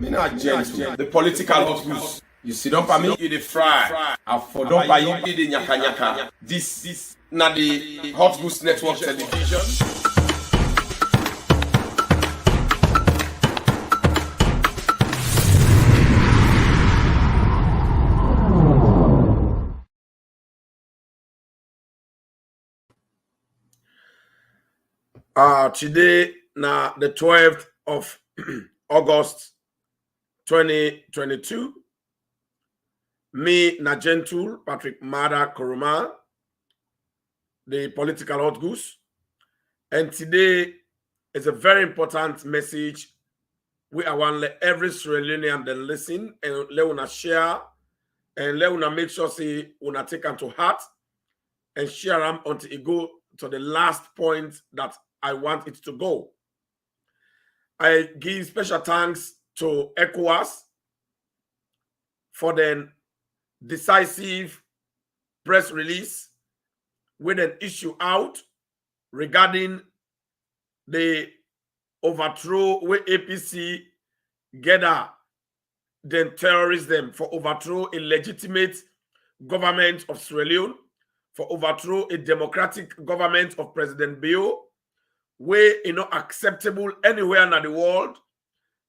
Me not gentle. The political hot goose. You sit up and me, you the fry. I for don't buy you the nyaka nyaka. This na the Hot Goose Network television. Today na the 12th of August 2022. Me na gentle Patrick Mada Koroma, the political hot goose. And today is a very important message. We are want let every Sierra Leonean then listen and let una share and let una make sure say una take them to heart and share them until it go to the last point that I want it to go. I give special thanks to Ecowas for the decisive press release with an issue out regarding the overthrow where APC gather then terrorism for overthrow a legitimate government of Sierra Leone, for overthrow a democratic government of President Bio, where not acceptable anywhere in the world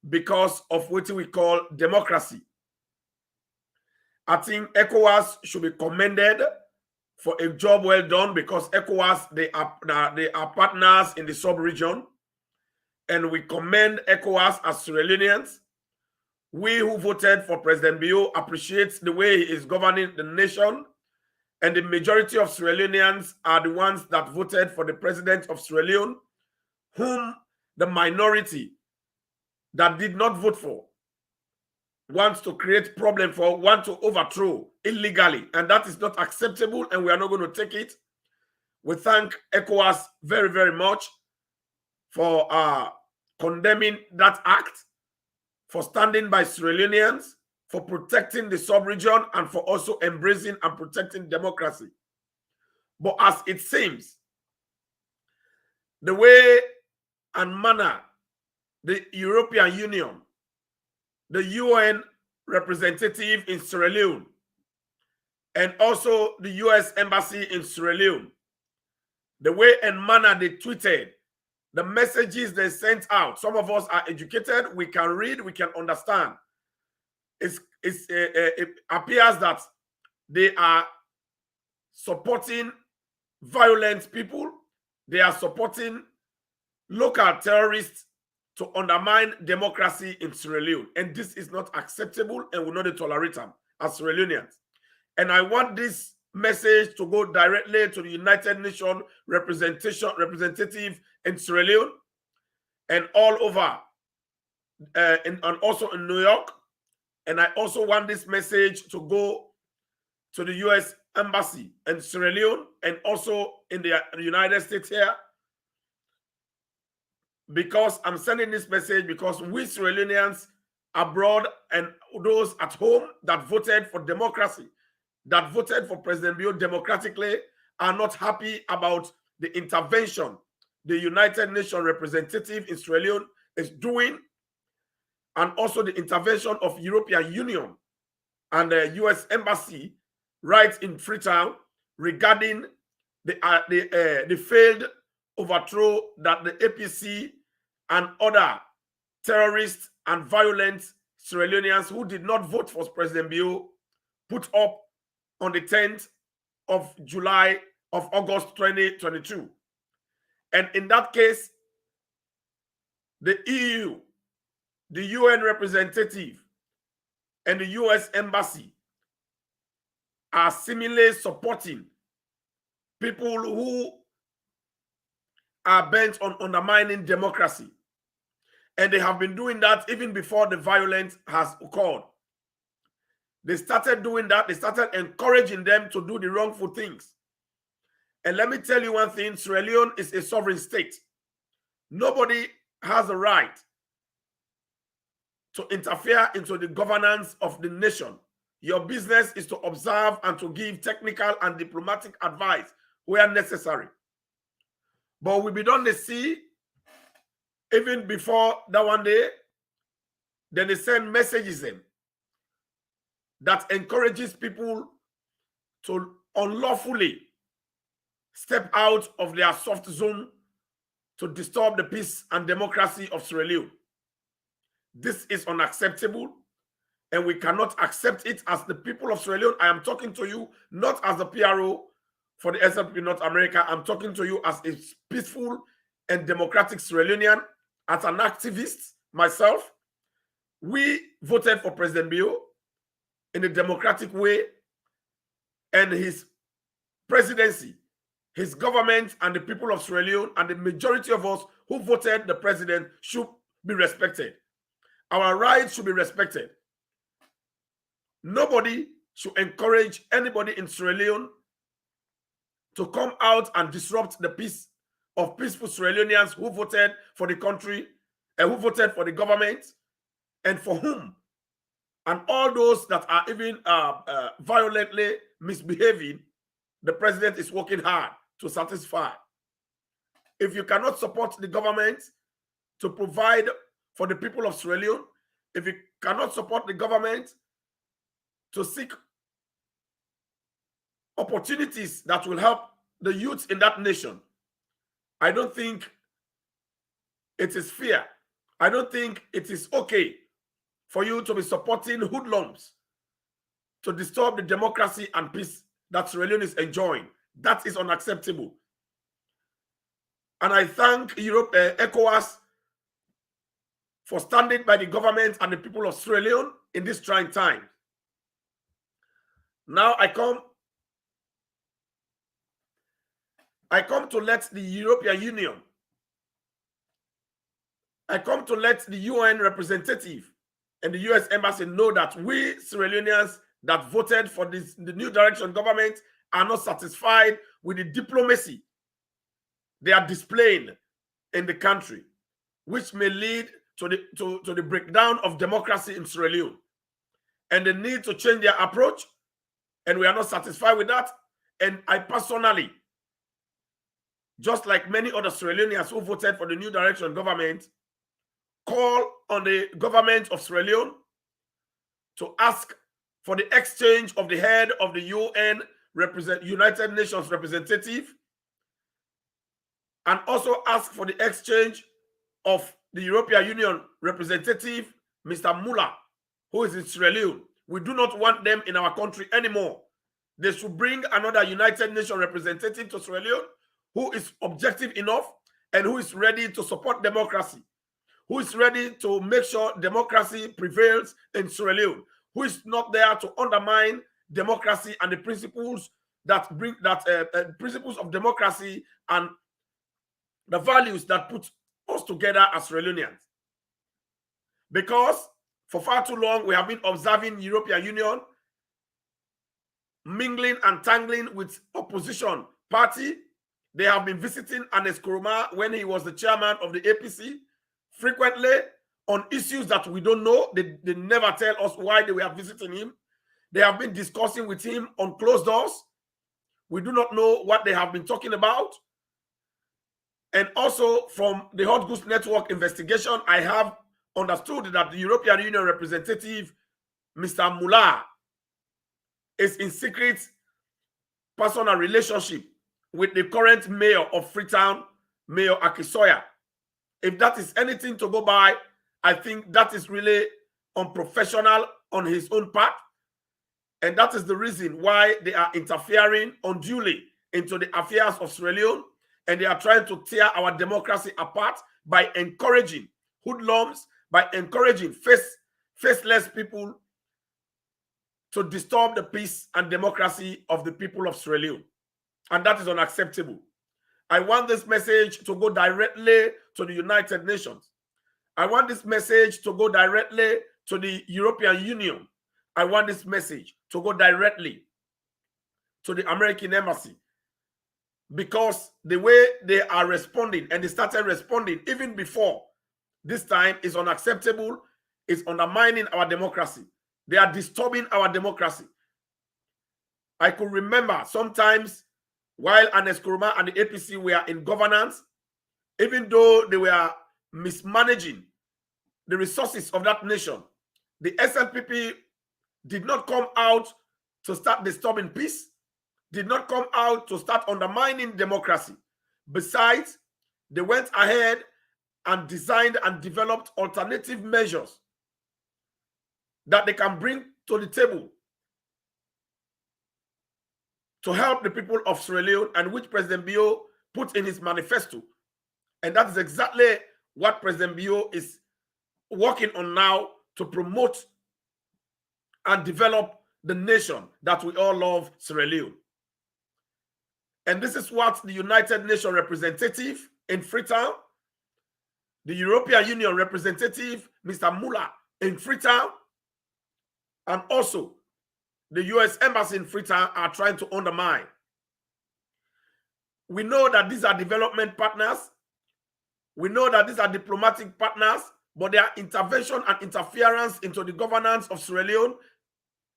because of what we call democracy. I think ECOWAS should be commended for a job well done because ECOWAS, they are partners in the sub-region. And we commend ECOWAS as Sierra Leoneans. We who voted for President Bio appreciate the way he is governing the nation. And the majority of Sierra Leoneans are the ones that voted for the president of Sierra Leone, whom the minority that did not vote for wants to create problem for, want to overthrow illegally. And that is not acceptable, and we are not going to take it. We thank ECOWAS very, very much for condemning that act, for standing by Sierra Leoneans, for protecting the sub-region, and for also embracing and protecting democracy. But as it seems, the way and manner the European Union, the UN representative in Sierra Leone, and also the US Embassy in Sierra Leone, the way and manner they tweeted, the messages they sent out. Some of us are educated, we can read, we can understand. It appears that they are supporting violent people. They are supporting local terrorists to undermine democracy in Sierra Leone. And this is not acceptable and will not tolerate them as Sierra Leoneans. And I want this message to go directly to the United Nations representative in Sierra Leone and all over, and also in New York. And I also want this message to go to the US Embassy in Sierra Leone and also in the United States here. Because I'm sending this message because we Sierra Leoneans abroad and those at home that voted for democracy, that voted for President Bio democratically, are not happy about the intervention the United Nations representative in Sierra Leone is doing, and also the intervention of European Union and the US Embassy right in Freetown regarding the failed overthrow that the APC and other terrorists and violent Sierra Leoneans who did not vote for President Bio put up on the 10th of August 2022. And in that case, the EU, the UN representative, and the US Embassy are similarly supporting people who are bent on undermining democracy. And they have been doing that even before the violence has occurred. They started doing that. They started encouraging them to do the wrongful things. And let me tell you one thing, Sierra Leone is a sovereign state. Nobody has a right to interfere into the governance of the nation. Your business is to observe and to give technical and diplomatic advice where necessary. But we be done to see, even before that one day, then they send messages in that encourages people to unlawfully step out of their soft zone to disturb the peace and democracy of Sierra Leone. This is unacceptable, and we cannot accept it as the people of Sierra Leone. I am talking to you not as the PRO for the SLP North America. I'm talking to you as a peaceful and democratic Sierra Leonean, as an activist myself. We voted for President Bio in a democratic way, and his presidency, his government, and the people of Sierra Leone, and the majority of us who voted the president should be respected. Our rights should be respected. Nobody should encourage anybody in Sierra Leone to come out and disrupt the peace of peaceful Sierra Leoneans who voted for the country and who voted for the government, and for whom, and all those that are even violently misbehaving, the president is working hard to satisfy. If you cannot support the government to provide for the people of Sierra Leone, if you cannot support the government to seek opportunities that will help the youth in that nation, I don't think it is fair. I don't think it is okay for you to be supporting hoodlums to disturb the democracy and peace that Sierra Leone is enjoying. That is unacceptable. And I thank Ecowas for standing by the government and the people of Sierra Leone in this trying time. Now I come to let the European Union, I come to let the UN representative and the US Embassy know that we Sierra Leoneans that voted for the New Direction government are not satisfied with the diplomacy they are displaying in the country, which may lead to the breakdown of democracy in Sierra Leone. And they need to change their approach, and we are not satisfied with that. And I personally, just like many other Sierra Leoneans who voted for the New Direction government, call on the government of Sierra Leone to ask for the exchange of the head of the United Nations representative, and also ask for the exchange of the European Union representative, Mr. Muller, who is in Sierra Leone. We do not want them in our country anymore. They should bring another United Nations representative to Sierra Leone who is objective enough and who is ready to support democracy, who is ready to make sure democracy prevails in Sierra Leone, who is not there to undermine democracy and the principles that bring principles of democracy and the values that put us together as Sierra Leoneans. Because for far too long we have been observing European Union mingling and tangling with opposition party. They have been visiting Anes Nkrumah when he was the chairman of the APC frequently on issues that we don't know. They never tell us why they were visiting him. They have been discussing with him on closed doors. We do not know what they have been talking about. And also from the Hot Goose Network investigation, I have understood that the European Union representative, Mr. Muller, is in secret personal relationship with the current mayor of Freetown, Mayor Akisoya. If that is anything to go by, I think that is really unprofessional on his own part. And that is the reason why they are interfering unduly into the affairs of Sierra Leone, and they are trying to tear our democracy apart by encouraging hoodlums, by encouraging faceless people to disturb the peace and democracy of the people of Sierra Leone. And that is unacceptable. I want this message to go directly to the United Nations. I want this message to go directly to the European Union. I want this message to go directly to the American Embassy, because the way they are responding, and they started responding even before this time, is unacceptable. It's undermining our democracy. They are disturbing our democracy. I could remember sometimes while Anes Nkrumah and the APC were in governance, even though they were mismanaging the resources of that nation. The SLPP did not come out to start disturbing peace, did not come out to start undermining democracy. Besides, they went ahead and designed and developed alternative measures that they can bring to the table to help the people of Sierra Leone, and which President Bio put in his manifesto. And that is exactly what President Bio is working on now, to promote and develop the nation that we all love, Sierra Leone. And this is what the United Nations representative in Freetown, the European Union representative, Mr. Muller, in Freetown, and also the US Embassy in Freetown are trying to undermine. We know that these are development partners. We know that these are diplomatic partners, but their intervention and interference into the governance of Sierra Leone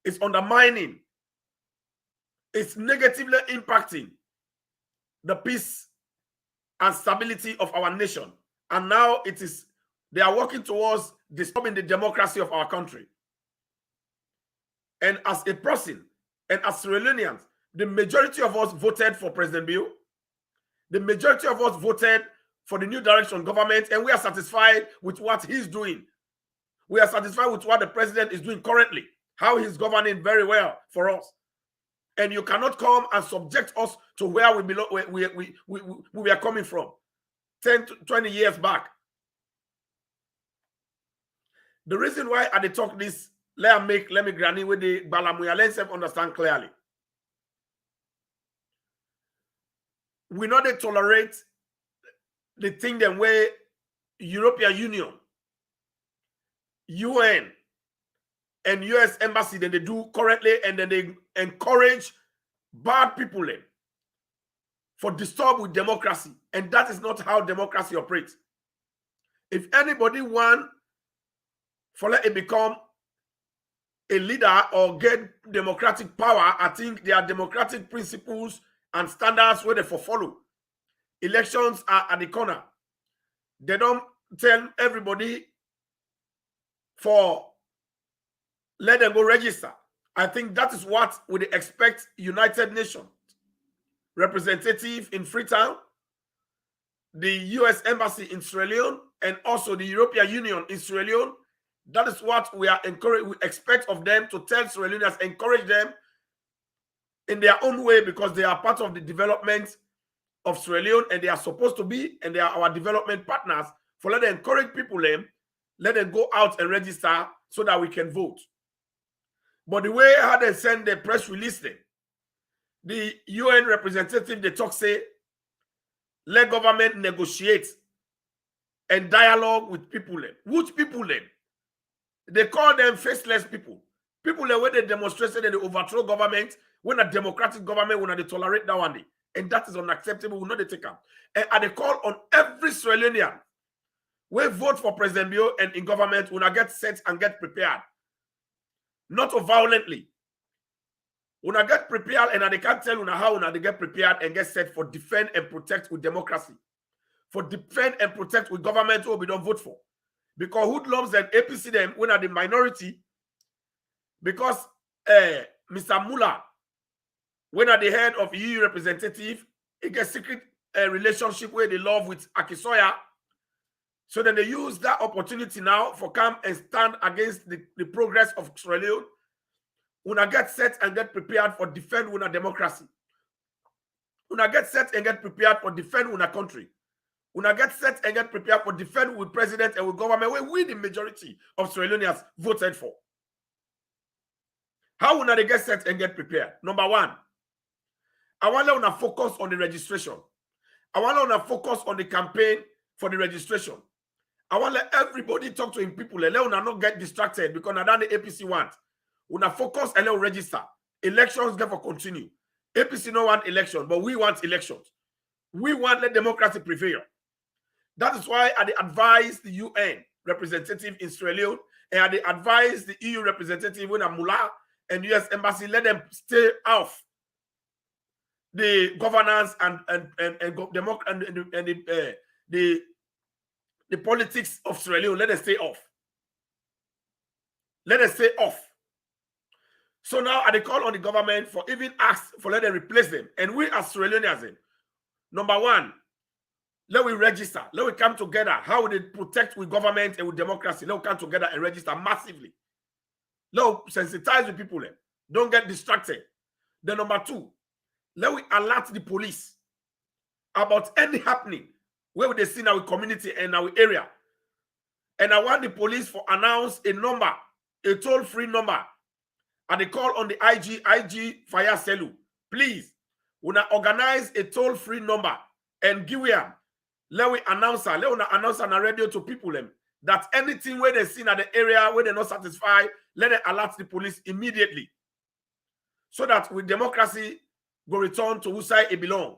is undermining. It's negatively impacting the peace and stability of our nation. And now they are working towards disturbing the democracy of our country. And as a person, and as Sierra Leoneans, the majority of us voted for President Bio. The majority of us voted for the new direction government, and we are satisfied with what he's doing. We are satisfied with what the president is doing currently, how he's governing very well for us. And you cannot come and subject us to where we belong, we are coming from 10 to 20 years back. The reason why I talk this, let me granny with the Balamuya, let's understand clearly. We not tolerate the thing them way European Union, UN, and US Embassy that they do currently, and then they encourage bad people for disturb with democracy. And that is not how democracy operates. If anybody want for let it become a leader or get democratic power, I think there are democratic principles and standards where they follow. Elections are at the corner. They don't tell everybody for let them go register. I think that is what we expect United Nations representative in Freetown, the US Embassy in Sierra Leone, and also the European Union in Sierra Leone. That is what we expect of them, to tell Sierra Leoneans, encourage them in their own way, because they are part of the development of Sierra Leone, and they are supposed to be, and they are our development partners. For let them encourage people, let them go out and register so that we can vote. But the way how they send the press release, the UN representative, they talk say, let government negotiate and dialogue with people. Which people? They call them faceless people. People when they demonstrated and they overthrow government, when a democratic government, when they tolerate that one. And that is unacceptable. We know they take up. And they call on every Sierra Leonean we vote for President Bio and in government, when I get set and get prepared. Not violently. When I get prepared, and they can't tell how they get prepared and get set for defend and protect with democracy. For defend and protect with government who we don't vote for. Because hoodlums and APC them when are the minority. Because Mr. Muller, when at the head of EU representative, he gets secret relationship where they love with Akisoya. So then they use that opportunity now for come and stand against the progress of Sierra Leone. Una get set and get prepared for defend una democracy. Una get set and get prepared for defend una country. Una get set and get prepared for defend with president and with government where we, the majority of Sierra Leoneans, voted for. How una they get set and get prepared? Number one, I want to focus on the registration. I want to focus on the campaign for the registration. I want to let everybody talk to him people. Let una not get distracted because now the APC want. Una focus and let register. Elections therefore continue. APC no want election, but we want elections. We want let democracy prevail. That is why I advise the UN representative in Sierra Leone and I advise the EU representative when Mula and US Embassy, let them stay off the governance and the politics of Sierra Leone. Let them stay off. Let us say off. So now I call on the government for even ask for let them replace them. And we as Sierra Leoneans, number one, let we register. Let we come together. How would it protect with government and with democracy? Let we come together and register massively. Let we sensitize the people. Don't get distracted. Then number two, let we alert the police about any happening where they see in our community and our area. And I want the police to announce a number, a toll-free number. And they call on the IG Fire Cell. Please, when I organize a toll-free number and give them, let we announce on the radio to people that anything where they see in the area where they're not satisfied, let them alert the police immediately. So that with democracy, go return to whose side it belongs.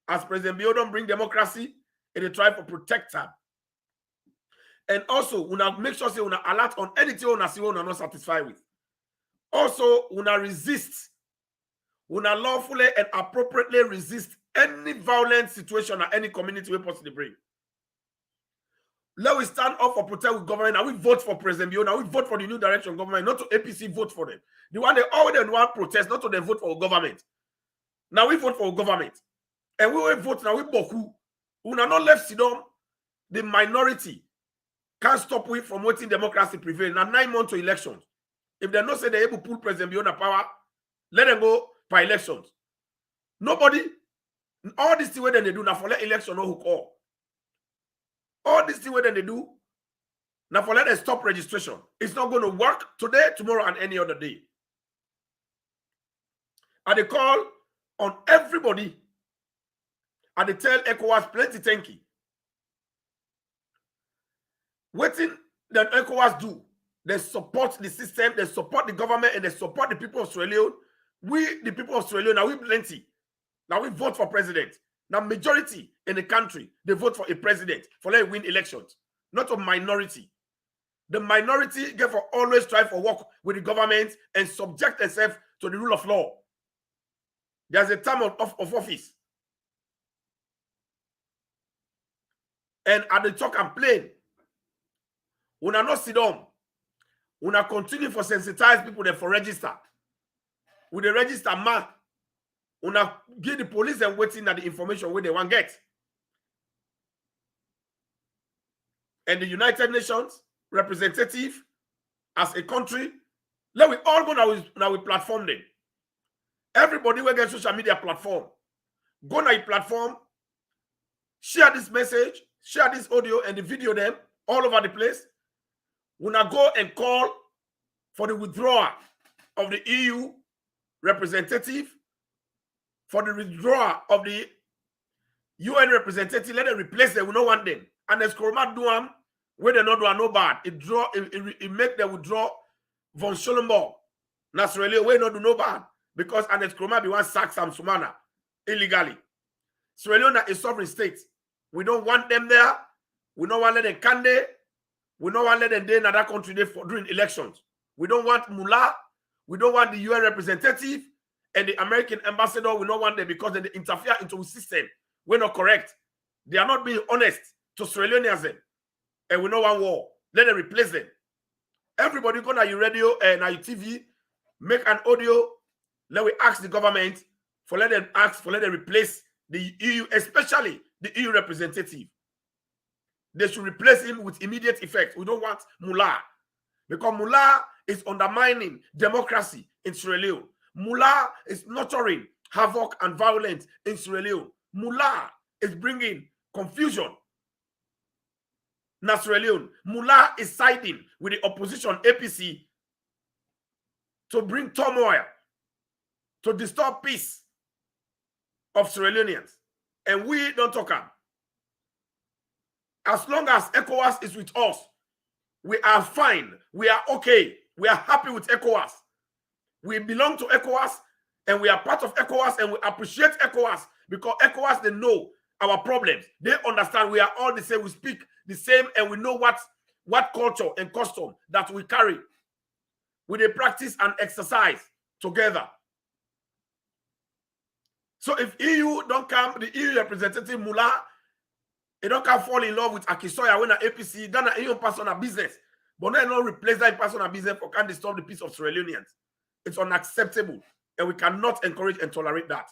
As President Biodon bring democracy, and they try to protect her. And also, we make sure we alert on anything we see we are not satisfied with. Also, we resist, we lawfully and appropriately resist any violent situation or any community we possibly bring. Let we stand up for protect with government and we vote for President Biodon. We vote for the new direction government, not to APC vote for them. The one they always want protest, not to them vote for government. Now we vote for government. And we will vote now with Boku. We are not left sit down. The minority can't stop we from waiting democracy prevail. Now 9 months to elections. If they not say they're able to pull President Biodon power, let them go for elections. Nobody, all this thing where they do now for let election no hook all. All this thing where they do now for let them stop registration. It's not going to work today, tomorrow, and any other day. And they call on everybody. And they tell Ecowas plenty thank you. Waiting that Ecowas do, they support the system, they support the government, and they support the people of Sierra Leone. We, the people of Sierra Leone, now we plenty. Now we vote for president. Now majority in the country, they vote for a president for let win elections, not a minority. The minority get for always try for work with the government and subject themselves to the rule of law. There's a term of office. And at the talk and plain, we are not sit down. We are continue for sensitize people there for register. With the register mark, we are give the police and waiting at the information where they want get. And the United Nations representative as a country, let we all go now we platform them. Everybody will get social media platform. Go na your platform, share this message, share this audio and the video them all over the place. We now go and call for the withdrawal of the EU representative, for the withdrawal of the UN representative. Let them replace them. We don't want them. And as Koroma do them, where they not do no bad. It make them withdraw von Schollenberg. Naturally, we not do no bad. Because Anet Koroma be one sack Sam Sumana illegally. Sierra Leone is a sovereign state. We don't want them there. We don't want to let them can there. We don't want to let them there in another country there for during elections. We don't want Mullah. We don't want the UN representative and the American ambassador. We don't want them because they interfere into the system. We're not correct. They are not being honest to Sierra Leoneans. And we don't want war. Let them replace them. Everybody go to your radio and your TV, make an audio. Let we ask the government for let them replace the EU, especially the EU representative. They should replace him with immediate effect. We don't want Mullah. Because Mullah is undermining democracy in Sierra Leone. Mullah is nurturing havoc and violence in Sierra Leone. Mullah is bringing confusion in Sierra Leone. Mullah is siding with the opposition APC to bring turmoil, to disturb peace of Sierra Leoneans. And we don't talk about. As long as Ecowas is with us, we are fine. We are okay. We are happy with Ecowas. We belong to Ecowas and we are part of Ecowas and we appreciate Ecowas because Ecowas, they know our problems. They understand we are all the same. We speak the same and we know what culture and custom that we carry. We they practice and exercise together. So if EU don't come, the EU representative Mullah, he don't come fall in love with Akisoya when an APC, then an EU person a business. But no, not replace that in personal business or can disturb the peace of Sierra Leoneans. It's unacceptable. And we cannot encourage and tolerate that.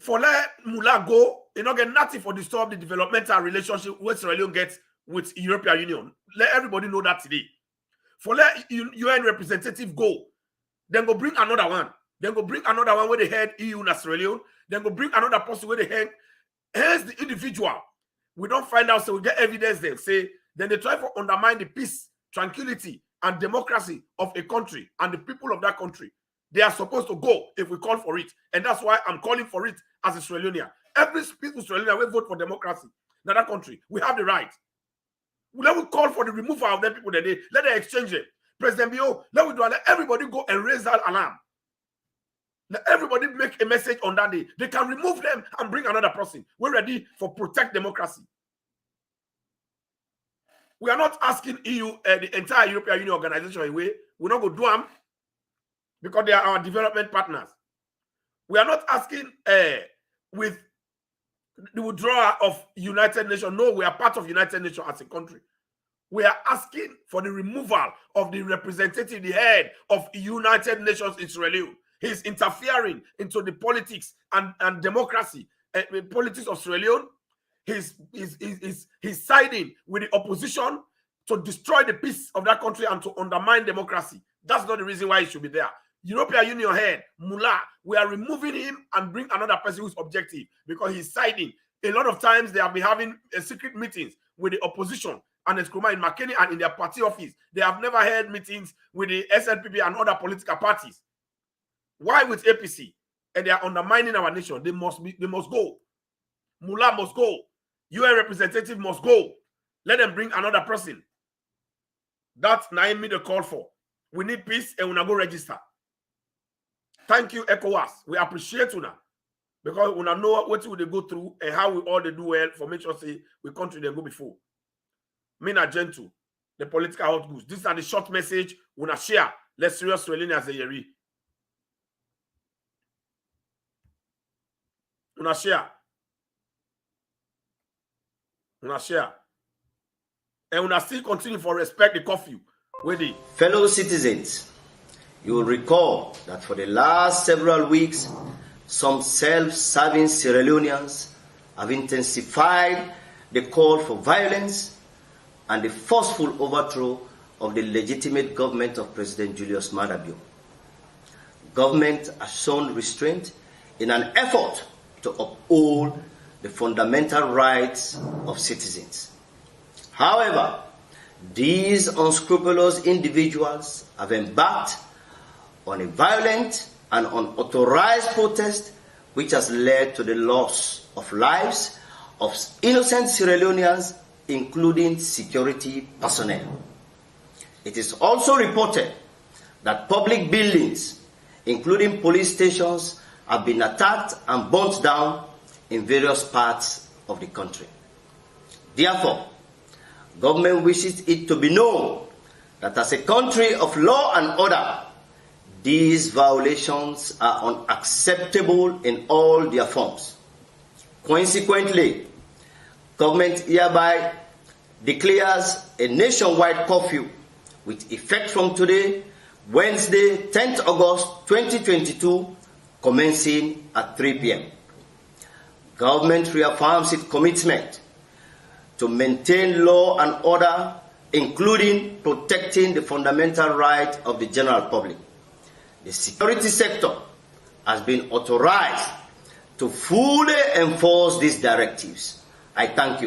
For let Mula go, you know, get nothing for disturb the developmental relationship where Sierra Leone gets with European Union. Let everybody know that today. For let UN representative go, then go bring another one. Then go bring another one where they head EU and Sierra Leone. Then go bring another person where they head. Here's the individual. We don't find out, so we get evidence then. Say, then they try to undermine the peace, tranquility, and democracy of a country and the people of that country. They are supposed to go if we call for it. And that's why I'm calling for it as a Sierra Leonean. Every people Sierra Leonean will vote for democracy in that country. We have the right. Let me call for the removal of them people that they let them exchange it. President Bio, let everybody go and raise that alarm. Let everybody make a message on that day. They can remove them and bring another person. We're ready for protect democracy. We are not asking EU, the entire European Union organization away. We're not going to do them because they are our development partners. We are not asking with the withdrawal of United Nations. No, we are part of United Nations as a country. We are asking for the removal of the representative, the head of United Nations in Sierra Leone. He's interfering into the politics and democracy, politics of Sierra Leone. He's siding with the opposition to destroy the peace of that country and to undermine democracy. That's not the reason why he should be there. European Union head, Mula, we are removing him and bring another person who's objective because he's siding. A lot of times they have been having secret meetings with the opposition and Nkrumah in McKinney and in their party office. They have never held meetings with the SNPP and other political parties. Why with APC? And they are undermining our nation. They must go. Mula must go. UN representative must go. Let them bring another person. That's Naomi the call for. We need peace and we're going to go register. Thank you, Ecowas. We appreciate you now. Because we know what they go through and how we all they do well for make sure say we country they go before. Me na gentle. The political hot goose. This is the short message. We na share. Let's serious Sierra as a yeri. We na share. We na share. And we na still continue for respect the curfew. Wait. Fellow citizens, you will recall that for the last several weeks, some self-serving Sierra Leoneans have intensified the call for violence and the forceful overthrow of the legitimate government of President Julius Maada Bio. Government has shown restraint in an effort to uphold the fundamental rights of citizens. However, these unscrupulous individuals have embarked on a violent and unauthorized protest which has led to the loss of lives of innocent Sierra Leoneans, including security personnel. It is also reported that public buildings, including police stations, have been attacked and burnt down in various parts of the country. Therefore, government wishes it to be known that as a country of law and order, these violations are unacceptable in all their forms. Consequently, government hereby declares a nationwide curfew with effect from today, Wednesday, 10th August 2022, commencing at 3 p.m. Government reaffirms its commitment to maintain law and order, including protecting the fundamental right of the general public. The security sector has been authorized to fully enforce these directives. I thank you.